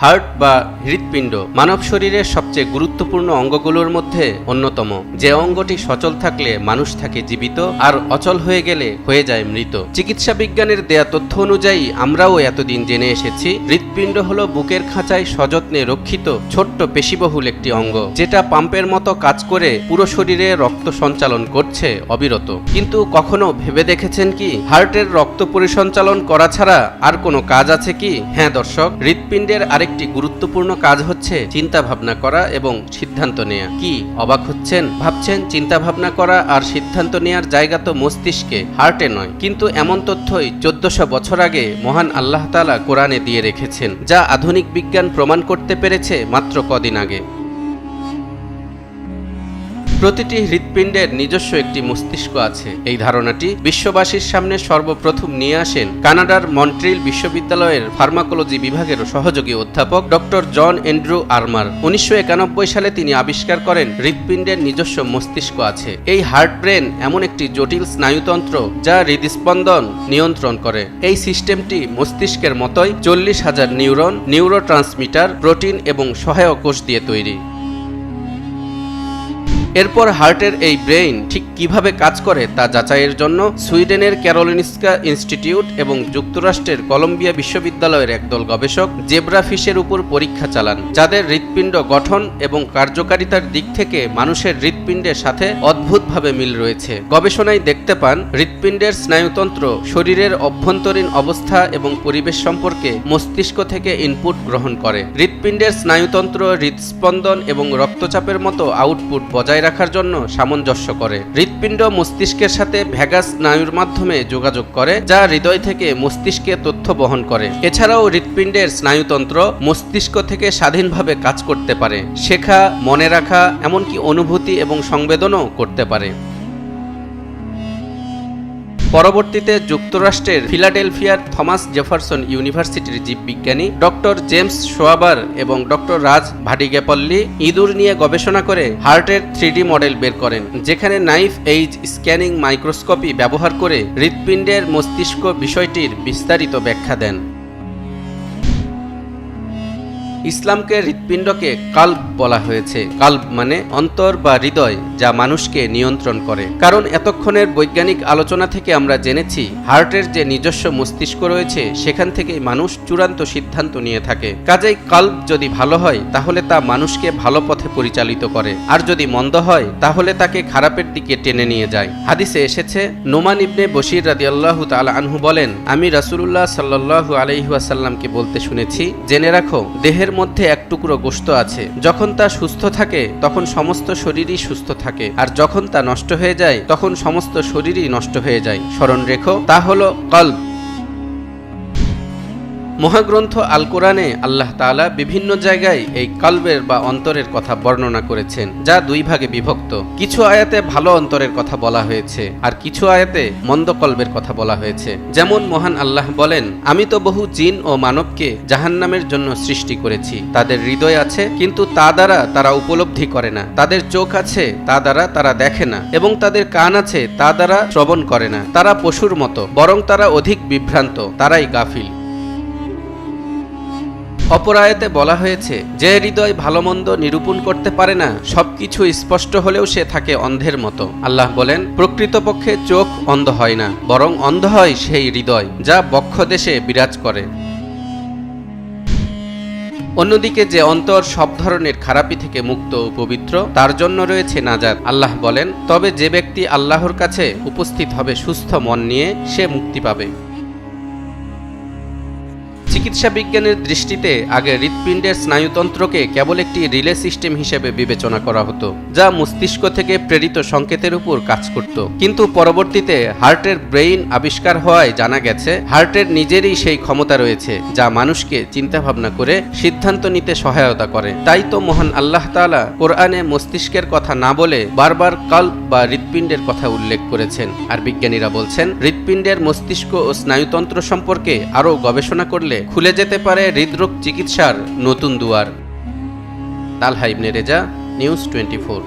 Heart বা হৃৎপিণ্ড মানব শরীরের সবচেয়ে গুরুত্বপূর্ণ অঙ্গগুলোর মধ্যে অন্যতম। যে অঙ্গটি সচল থাকলে মানুষ থাকে জীবিত, আর অচল হয়ে গেলে হয়ে যায় মৃত। চিকিৎসা বিজ্ঞানের দেয়া তথ্য অনুযায়ী আমরাও এতদিন জেনে এসেছি হৃৎপিণ্ড হলো বুকের খাঁচায় সযত্নে রক্ষিত ছোট্ট পেশিবহুল একটি অঙ্গ, যেটা পাম্পের মতো কাজ করে পুরো শরীরে রক্ত সঞ্চালন করছে অবিরত। কিন্তু কখনো ভেবে দেখেছেন কি হার্টের রক্ত পরিসঞ্চালন করা ছাড়া আর কোনো কাজ আছে কি? হ্যাঁ দর্শক, হৃৎপিণ্ডের আরেকটি গুরুত্বপূর্ণ কাজ হচ্ছে চিন্তা ভাবনা করা এবং সিদ্ধান্ত নেয়া। কি অবাক হচ্ছেন? ভাবছেন চিন্তা ভাবনা করা আর সিদ্ধান্ত নেয়ার জায়গা তো মস্তিষ্কে, হার্টে নয়। কিন্তু এমন তথ্যই 1400 বছর আগে মহান আল্লাহ তাআলা কোরআনে দিয়ে রেখেছেন, যা আধুনিক বিজ্ঞান প্রমাণ করতে পেরেছে মাত্র কদিন আগে। প্রতিটি হৃৎপিণ্ডের নিজস্ব একটি মস্তিষ্ক আছে। এই ধারণাটি বিশ্ববাসীর সামনে সর্বপ্রথম নিয়ে আসেন কানাডার মন্ট্রিল বিশ্ববিদ্যালয়ের ফার্মাকোলজি বিভাগের সহযোগী অধ্যাপক ডক্টর জন অ্যান্ড্রু আর্মার। 1991 সালে তিনি আবিষ্কার করেন হৃৎপিণ্ডের নিজস্ব মস্তিষ্ক আছে। এই হার্ট ব্রেন এমন একটি জটিল স্নায়ুতন্ত্র যা হৃদস্পন্দন নিয়ন্ত্রণ করে। এই সিস্টেমটি মস্তিষ্কের মতোই 40,000 নিউরন, নিউরোট্রান্সমিটার, প্রোটিন এবং সহায়ক কোষ দিয়ে তৈরি। এরপর হার্টের এই ব্রেইন ঠিক কিভাবে কাজ করে তা যাচাইয়ের জন্য সুইডেনের ক্যারোলিনস্কা ইনস্টিটিউট এবং যুক্তরাষ্ট্রের কলম্বিয়া বিশ্ববিদ্যালয়ের একদল গবেষক জেব্রা ফিশের উপর পরীক্ষা চালান, যাদের হৃৎপিণ্ড গঠন এবং কার্যকারিতার দিক থেকে মানুষের হৃৎপিণ্ডের সাথে অদ্ভুতভাবে মিল রয়েছে। গবেষণায় দেখতে পান হৃৎপিণ্ডের স্নায়ুতন্ত্র শরীরের অভ্যন্তরীণ অবস্থা এবং পরিবেশ সম্পর্কে মস্তিষ্ক থেকে ইনপুট গ্রহণ করে। হৃৎপিণ্ডের স্নায়ুতন্ত্র হৃদস্পন্দন এবং রক্তচাপের মতো আউটপুট বজায় রাখার জন্য সামঞ্জস্য করে। হৃৎপিণ্ড মস্তিষ্কের সাথে ভ্যাগাস স্নায়ুর মাধ্যমে যোগাযোগ করে, যা হৃদয় থেকে মস্তিষ্কে তথ্য বহন করে। এছাড়াও হৃৎপিণ্ডের স্নায়ুতন্ত্র মস্তিষ্ক থেকে স্বাধীনভাবে কাজ করতে পারে, শেখা, মনে রাখা, এমনকি অনুভূতি এবং সংবেদনও করতে পারে। পরবর্তীতে যুক্তরাষ্ট্রের ফিলাডেলফিয়ার থমাস জেফারসন ইউনিভার্সিটির জীববিজ্ঞানী ডক্টর জেমস শোয়াবার এবং ডক্টর রাজ ভাডিগেপল্লি ইঁদুর নিয়ে গবেষণা করে হার্টের 3D মডেল বের করেন, যেখানে নাইফ এইজ স্ক্যানিং মাইক্রোস্কোপি ব্যবহার করে হৃৎপিণ্ডের মস্তিষ্ক বিষয়টির বিস্তারিত ব্যাখ্যা দেন। ইসলামকে হৃৎপিণ্ডকে কাল্ব বলা হয়েছে। কাল্ব মানে অন্তর বা হৃদয়, যা মানুষকে নিয়ন্ত্রণ করে। কারণ এতক্ষণের বৈজ্ঞানিক আলোচনা থেকে আমরা জেনেছি হার্টের যে নিজস্ব মস্তিষ্ক রয়েছে সেখান থেকেই মানুষ চূড়ান্ত সিদ্ধান্ত নিয়ে থাকে। কাজেই কাল্ব যদি ভালো হয় তাহলে তা মানুষকে ভালো পথে পরিচালিত করে, আর যদি মন্দ হয় তাহলে তাকে খারাপের দিকে টেনে নিয়ে যায়। হাদিসে এসেছে, নোমান ইবনে বশির রাদিয়াল্লাহু তাআলা আনহু বলেন, আমি রাসূলুল্লাহ সাল্লাল্লাহু আলাইহি ওয়াসাল্লামকে বলতে শুনেছি, জেনে রাখো দেহের মধ্যে এক টুকরো গোশত আছে, যখন তা সুস্থ থাকে তখন সমস্ত শরীরই সুস্থ থাকে, আর যখন তা নষ্ট হয়ে যায় তখন সমস্ত শরীরই নষ্ট হয়ে যায়। স্মরণ রেখো, তা হলো কল্ব। মহাগ্রন্থ আল কোরআনে আল্লাহ তাআলা বিভিন্ন জায়গায় এই কলবের বা অন্তরের কথা বর্ণনা করেছেন, যা দুই ভাগে বিভক্ত। কিছু আয়াতে ভালো অন্তরের কথা বলা হয়েছে, আর কিছু আয়াতে মন্দ কলবের কথা বলা হয়েছে। যেমন মহান আল্লাহ বলেন, আমি তো বহু জিন ও মানবকে জাহান্নামের জন্য সৃষ্টি করেছি। তাদের হৃদয় আছে, কিন্তু তা দ্বারা তারা উপলব্ধি করে না। তাদের চোখ আছে, তা দ্বারা তারা দেখে না, এবং তাদের কান আছে, তা দ্বারা শ্রবণ করে না। তারা পশুর মতো, বরং তারা অধিক বিভ্রান্ত, তারাই গাফিল। অপর আয়াতে বলা হয়েছে, যে হৃদয় ভালো মন্দ নিরূপণ করতে পারে না, সবকিছু স্পষ্ট হলেও সে থাকে অন্ধের মতো। আল্লাহ বলেন, প্রকৃতপক্ষে চোখ অন্ধ হয় না, বরং অন্ধ হয় সেই হৃদয় যা বক্ষদেশে বিরাজ করে। অন্যদিকে যে অন্তর সব ধরনের খারাপি থেকে মুক্ত ও পবিত্র, তার জন্য রয়েছে নাজাত। আল্লাহ বলেন, তবে যে ব্যক্তি আল্লাহর কাছে উপস্থিত হবে সুস্থ মন নিয়ে, সে মুক্তি পাবে। চিকিৎসা বিজ্ঞানের দৃষ্টিতে আগে হৃৎপিণ্ডের স্নায়ুতন্ত্রকে কেবল একটি রিলে সিস্টেম হিসেবে বিবেচনা করা হতো, যা মস্তিষ্ক থেকে প্রেরিত সংকেতের উপর কাজ করত। কিন্তু পরবর্তীতে হার্টের ব্রেইন আবিষ্কার হওয়ায় জানা গেছে হার্টের নিজেরই সেই ক্ষমতা রয়েছে, যা মানুষকে চিন্তাভাবনা করে সিদ্ধান্ত নিতে সহায়তা করে। তাই তো মহান আল্লাহ তাআলা কোরআনে মস্তিষ্কের কথা না বলে বারবার কল্ব বা হৃৎপিণ্ডের কথা উল্লেখ করেছেন। আর বিজ্ঞানীরা বলছেন, হৃৎপিণ্ডের মস্তিষ্ক ও স্নায়ুতন্ত্র সম্পর্কে আরও গবেষণা করলে খুলে যেতে পারে হৃদরোগ চিকিৎসার নতুন দুয়ার। তালহা ইবনে রেজা, নিউজ 24।